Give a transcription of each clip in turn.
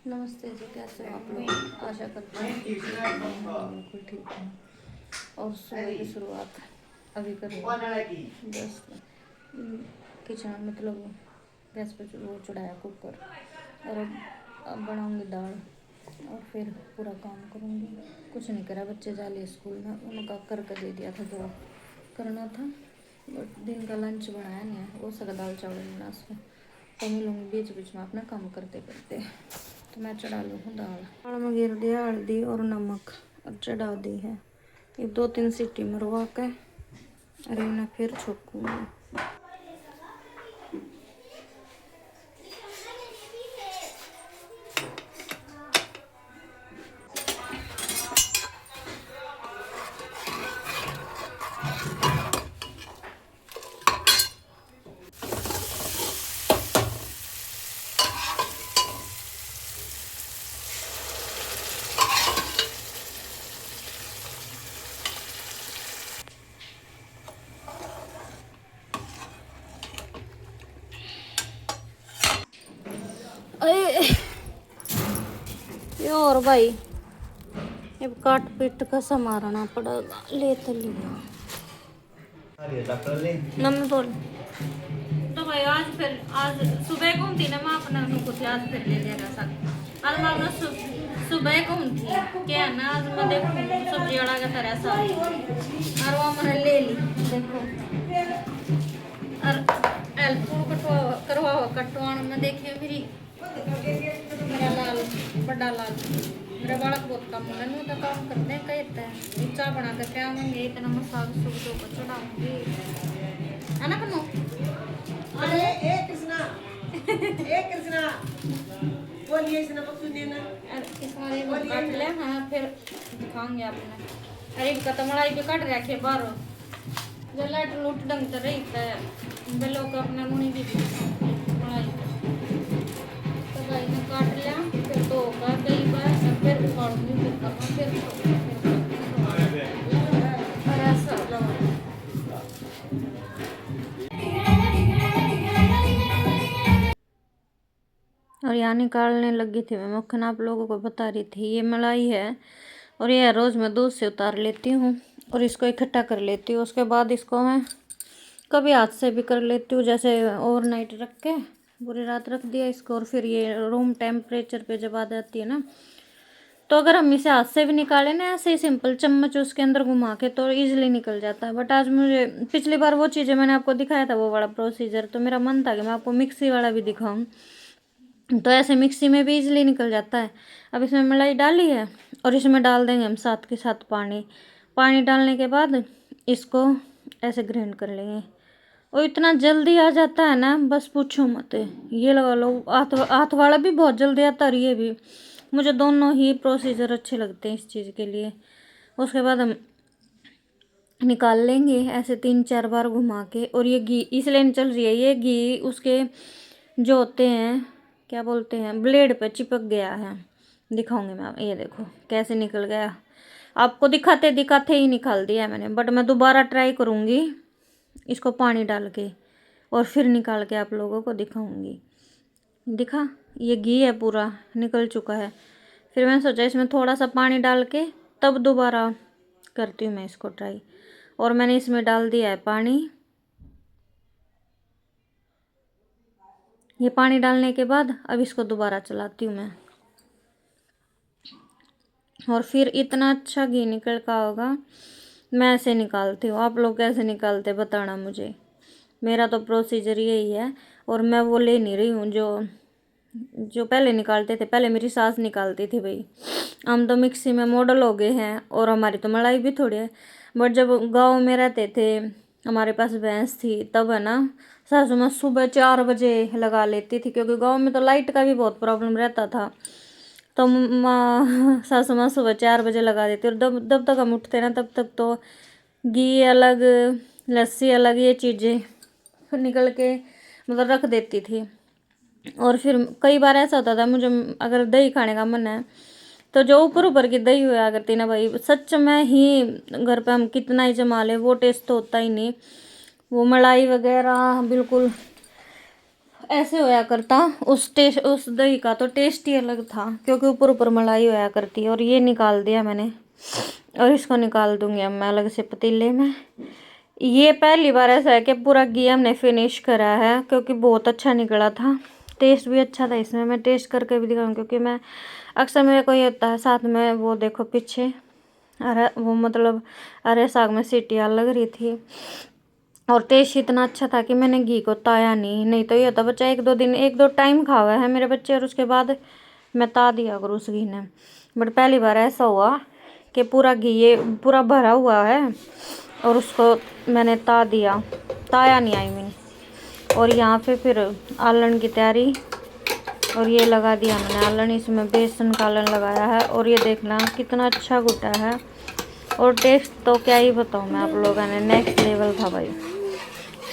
नमस्ते जी, कैसे हो आप लोग? आशा करते हैं कि ठीक हैं। मैं बिल्कुल ठीक हूँ। और सुबह की शुरुआत अभी कर रही हूँ। जस्ट किचन मतलब गैस पे वो चढ़ाया कुकर, और अब बनाऊँगी दाल और फिर पूरा काम करूँगी। कुछ नहीं करा, बच्चे जा लिए स्कूल में, उनका करके दे दिया था जो करना था। बट दिन का लंच बनाया नहीं है, वो सका दाल चावल बना उसको तो मिलूँगी बीच बीच में अपना काम करते करते। तो मैं चढ़ा लूँ दाल। दाल में गिर दिया हल्दी और नमक और चढ़ा दी है। ये 2-3 सीटी मरवा के अरे मैं फिर छोकूँगी। अरे ये और भाई ये काट पीट का संभालना पड़ेगा। ले तो लिया नम्मी बोल। तो भाई आज सुबह घूमती ना मैं अपना उनको आज फिर ले लेगा सब। आज मैं अपना सुबह घूमती क्या है ना, आज मैं देखो सब्जी वाला का तरह सा और वो मैंने ले ली देखो। और एल्फो करवा कटवान में देखिए मेरा लाल बड़ा लाल मेरा बालक बहुत कम है तो काम करते हैं कहते हैं चाय बना कर पियाऊंगी, इतना मसाला सुख दो को चढ़ाऊंगी है ना कन्नू। अरे ए कृष्णा बोलिए इसने तो सुनिए ना। इस वाले को काट ले। हाँ फिर दिखाऊंगे आपने। अरे इनका तो मलाई भी काट रखे बाहर जो लाइट लूट डंग तो रही है बेलों का अपना मुनी भी मलाई तो भाई ने काट लिया फिर दो का कई बार फिर उखाड़ूंगी फिर करना फिर ऐसा लगा। और यहाँ निकालने लगी थी मैं मक्खन, आप लोगों को बता रही थी ये मलाई है। और ये रोज़ मैं दूध से उतार लेती हूँ और इसको इकट्ठा कर लेती हूँ। उसके बाद इसको मैं कभी हाथ से भी कर लेती हूँ, जैसे ओवरनाइट रख के पूरी रात रख दिया इसको और फिर ये रूम टेम्परेचर पे जब आ जाती है ना, तो अगर हम इसे हाथ से भी निकालें ना ऐसे ही सिंपल चम्मच उसके अंदर घुमा के तो इजीली निकल जाता है। बट आज मुझे पिछली बार वो चीज़ें मैंने आपको दिखाया था वो वाला प्रोसीजर, तो मेरा मन था कि मैं आपको मिक्सी वाला भी दिखाऊँ। तो ऐसे मिक्सी में भी इजीली निकल जाता है। अब इसमें मलाई डाली है और इसमें डाल देंगे हम साथ के साथ पानी। पानी डालने के बाद इसको ऐसे ग्राइंड कर लेंगे और इतना जल्दी आ जाता है ना बस पूछो मत। ये लगा लो हाथ वाला भी बहुत जल्दी आता है और ये भी। मुझे दोनों ही प्रोसीजर अच्छे लगते हैं इस चीज़ के लिए। उसके बाद हम निकाल लेंगे ऐसे 3-4 बार घुमा के। और ये घी इसलिए नहीं चल रही है, ये घी उसके जो होते हैं क्या बोलते हैं ब्लेड पे चिपक गया है। दिखाऊंगी मैं, ये देखो कैसे निकल गया। आपको दिखाते दिखाते ही निकाल दिया है मैंने, बट मैं दोबारा ट्राई करूँगी इसको पानी डाल के और फिर निकाल के आप लोगों को दिखाऊंगी। दिखा ये घी है पूरा निकल चुका है। फिर मैंने सोचा इसमें थोड़ा सा पानी डाल के तब दोबारा करती हूँ मैं इसको ट्राई। और मैंने इसमें डाल दिया है पानी। ये पानी डालने के बाद अब इसको दोबारा चलाती हूँ मैं और फिर इतना अच्छा घी निकल का होगा। मैं ऐसे निकालती हूँ, आप लोग कैसे निकालते बताना मुझे। मेरा तो प्रोसीजर यही है। और मैं वो ले नहीं रही हूँ जो जो पहले निकालते थे, पहले मेरी सास निकालती थी भाई। हम तो मिक्सी में मॉडल हो गए हैं और हमारी तो मलाई भी थोड़ी है। बट जब गांव में रहते थे हमारे पास भैंस थी तब है ना सासू माँ सुबह 4 बजे लगा लेती थी, क्योंकि गांव में तो लाइट का भी बहुत प्रॉब्लम रहता था। तो माँ सासू माँ सुबह 4 बजे लगा देती और जब जब तक हम उठते ना तब तक तो घी अलग लस्सी अलग ये चीज़ें फिर निकल के मतलब रख देती थी। और फिर कई बार ऐसा होता था मुझे अगर दही खाने का मन है तो जो ऊपर ऊपर की दही हुआ करती ना भाई, सच में ही घर पे हम कितना ही जमा ले वो टेस्ट तो होता ही नहीं। वो मलाई वगैरह बिल्कुल ऐसे होया करता, उस दही का तो टेस्ट ही अलग था, क्योंकि ऊपर ऊपर मलाई होया करती। और ये निकाल दिया मैंने, और इसको निकाल दूंगी अब मैं अलग से पतीले में। ये पहली बार ऐसा है कि पूरा घी हमने फिनिश करा है, क्योंकि बहुत अच्छा निकला था, टेस्ट भी अच्छा था इसमें। मैं टेस्ट करके भी दिखाऊँ, क्योंकि मैं अक्सर मेरे को ये होता है साथ में, वो देखो पीछे अरे वो मतलब अरे साग में सीटियाँ लग रही थी, और टेस्ट इतना अच्छा था कि मैंने घी को ताया नहीं तो ये होता बच्चा एक दो टाइम खा हुआ है मेरे बच्चे, और उसके बाद मैं ता दिया करूँ उस घी ने। बट पहली बार ऐसा हुआ कि पूरा घी ये पूरा भरा हुआ है, और उसको मैंने ताया नहीं आई मीन। और यहाँ पे फिर आलन की तैयारी, और ये लगा दिया मैंने आलन, इसमें बेसन का आलन लगाया है, और ये देखना कितना अच्छा घुटा है। और टेस्ट तो क्या ही बताऊँ मैं आप लोगों ने, नेक्स्ट लेवल था भाई।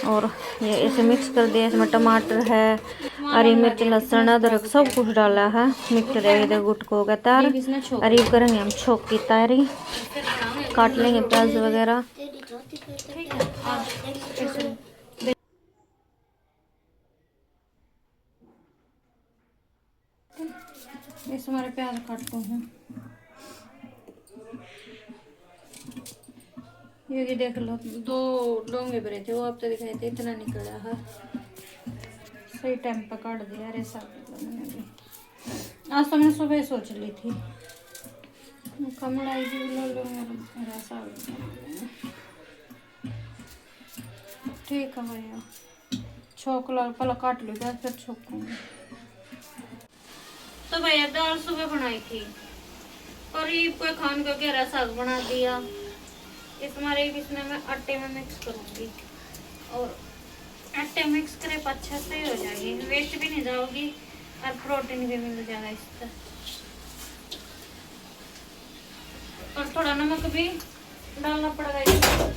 और ये इसे मिक्स कर दिया, इसमें टमाटर है, हरी मिर्च, लहसुन, अदरक सब कुछ डाला है, मिक्स रहेगा गुट को होगा तैयार। अरीब करेंगे हम छोक की तैयारी, काट लेंगे प्याज वगैरह। इस हमारे प्याज काटते हैं, ये देख लो 2 डोंगे भरे थे, वो अब तो दिखाई थे, इतना निकला है। सही टाइम पर काट दिया। अरे साग मैंने भी आज तो मैं सुबह सोच ली थी कमलाई भी लो मेरा साग। ठीक है भैया, छोक लो पहले काट लो प्याज, फिर छोकूंगी। तो भैया दाल सुबह बनाई थी, करीब कोई खान का गहरा साग बना दिया। इस हमारे इसमें मैं आटे में मिक्स करूंगी, और आटे मिक्स करे तो अच्छा से हो जाएगी, वेस्ट भी नहीं जाओगी और प्रोटीन भी मिल जाएगा इससे। और थोड़ा नमक भी डालना पड़ेगा इसमें,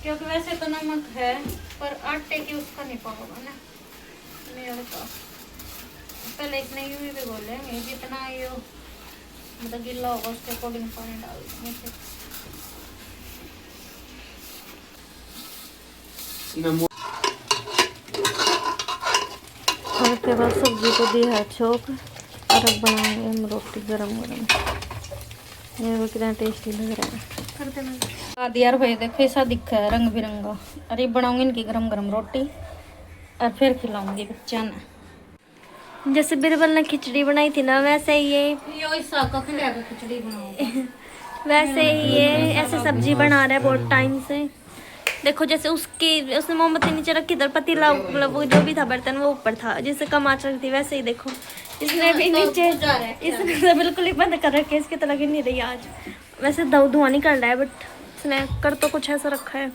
क्योंकि वैसे तो नमक है पर आटे की उसका नहीं पाओगा ना मेरे पास। पहले इतने यूं ही भिगो लेंगे, जितना ये मतलब गिल्ला होगा उसके अकॉर्डिंग पानी डाल देंगे। और उसके बाद सब्जी को दी है छोक, और अब बनाएंगे हम रोटी गरम गरम। ये वो कितना टेस्टी लग रहा है। यार भाई देखो ऐसा दिखा है रंग बिरंगा। अरे बनाऊंगी इनकी गरम गरम रोटी, और फिर खिलाऊंगी बच्चा ने। जैसे बिरबल ने खिचड़ी बनाई थी ना, वैसे ही ये साग का खिचड़ी बनाऊंगा। वैसे ही ये ऐसे सब्जी बना रहा है बहुत टाइम से। देखो जैसे उसने मोमबत्ती नीचे रखी थी, पतीला मतलब वो जो भी था बर्तन वो ऊपर था, जिससे कम आंच रखी थी, वैसे ही देखो इसने भी नीचे, इसने तो बिल्कुल ही बंद कर रखे, इसकी तो लग ही नहीं रही आज। वैसे धुआं निकल रहा है, बट इसने कर तो कुछ ऐसा रखा है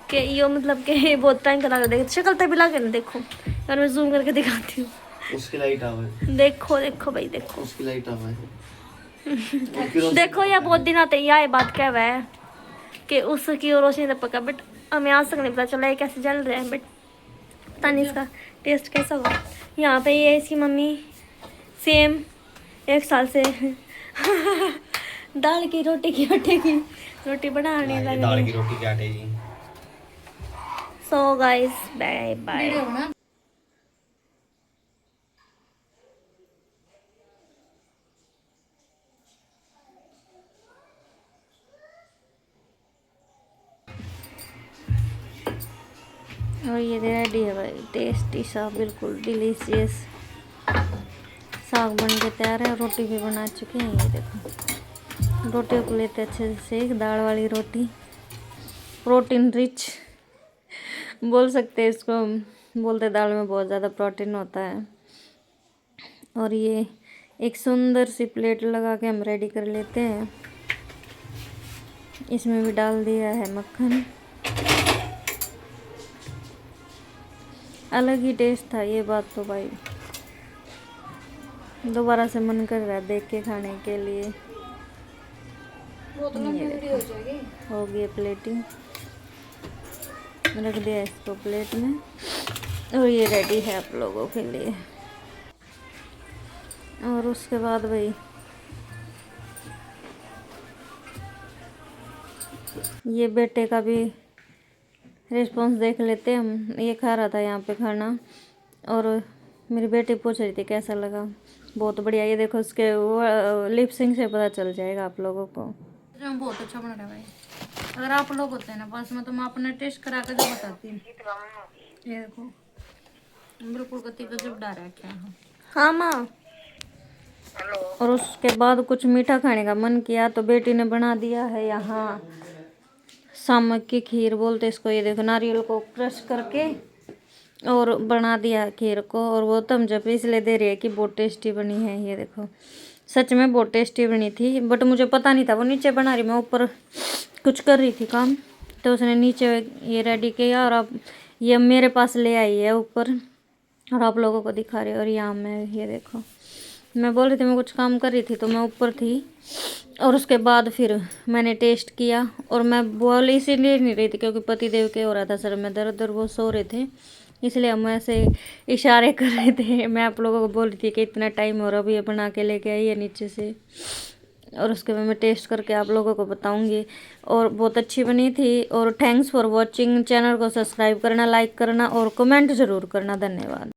कि ये मतलब कि बहुत टाइम का लग रहा है। शक्ल तभी लगे ना, देखो और मैं जूम करके दिखाती हूँ। उसकी लाइट आवे, देखो देखो भाई देखो, उसकी लाइट आवे। देखो ये बहुत दिन आते ये बात क्या हुआ है कि उसकी रोशनी तब पका, बट हमें आज तक नहीं पता चला ये कैसे जल रहा है, बट पता नहीं इसका टेस्ट कैसा हुआ। यहाँ पे ये इसकी मम्मी सेम 1 साल से दाल की रोटी की आटे की रोटी बनाने लगी। दाल की रोटी के आटे जी। So guys bye bye. और ये रेडी है भाई, टेस्टी सा बिल्कुल डिलीशियस साग बन के तैयार है। रोटी भी बना चुकी हैं, ये देखो रोटियों को लेते अच्छे से सेक, दाल वाली रोटी, प्रोटीन रिच बोल सकते हैं इसको, बोलते दाल में बहुत ज़्यादा प्रोटीन होता है। और ये एक सुंदर सी प्लेट लगा के हम रेडी कर लेते हैं। इसमें भी डाल दिया है मक्खन, अलग ही टेस्ट था ये बात तो भाई, दोबारा से मन कर रहा है देख के खाने के लिए। वो तो हो गई प्लेटिंग, रख दिया इसको प्लेट में, और ये रेडी है आप लोगों के लिए। और उसके बाद भाई ये बेटे का भी रिस्पॉन्स देख लेते हम। ये खा रहा था यहाँ पे खाना, और मेरी बेटी पूछ रही थी कैसा लगा। बहुत बढ़िया। ये देखो उसके लिप सिंक से पता चल जाएगा आप लोगों को। बहुत अच्छा बन रहा है भाई। अगर आप लोग होते हैं ना पास में तो मैं अपना टेस्ट करा कर जो बताती हूँ। ये देखो बिल्कुल कति गजब डाल रखा है। हाँ माँ। और उसके बाद कुछ मीठा खाने का मन किया तो बेटी ने बना दिया है यहाँ सामक की खीर बोलते इसको। ये देखो नारियल को क्रश करके और बना दिया खीर को, और वो तमजब इसलिए दे रही है कि बहुत टेस्टी बनी है। ये देखो सच में बहुत टेस्टी बनी थी, बट मुझे पता नहीं था वो नीचे बना रही। मैं ऊपर कुछ कर रही थी काम, तो उसने नीचे ये रेडी किया और अब ये मेरे पास ले आई है ऊपर और आप लोगों को दिखा रही है। और यहाँ मैं ये देखो मैं बोल रही थी मैं कुछ काम कर रही थी तो मैं ऊपर थी, और उसके बाद फिर मैंने टेस्ट किया। और मैं बोल इसीलिए नहीं रही थी क्योंकि पति देव के हो रहा था सर में दर्द और वो सो रहे थे, इसलिए हम ऐसे इशारे कर रहे थे। मैं आप लोगों को बोल रही थी कि इतना टाइम हो रहा, अभी ये बना के लेके आई है नीचे से, और उसके बाद मैं टेस्ट करके आप लोगों को बताऊंगी। और बहुत अच्छी बनी थी। और थैंक्स फॉर वॉचिंग। चैनल को सब्सक्राइब करना, लाइक करना और कमेंट ज़रूर करना। धन्यवाद।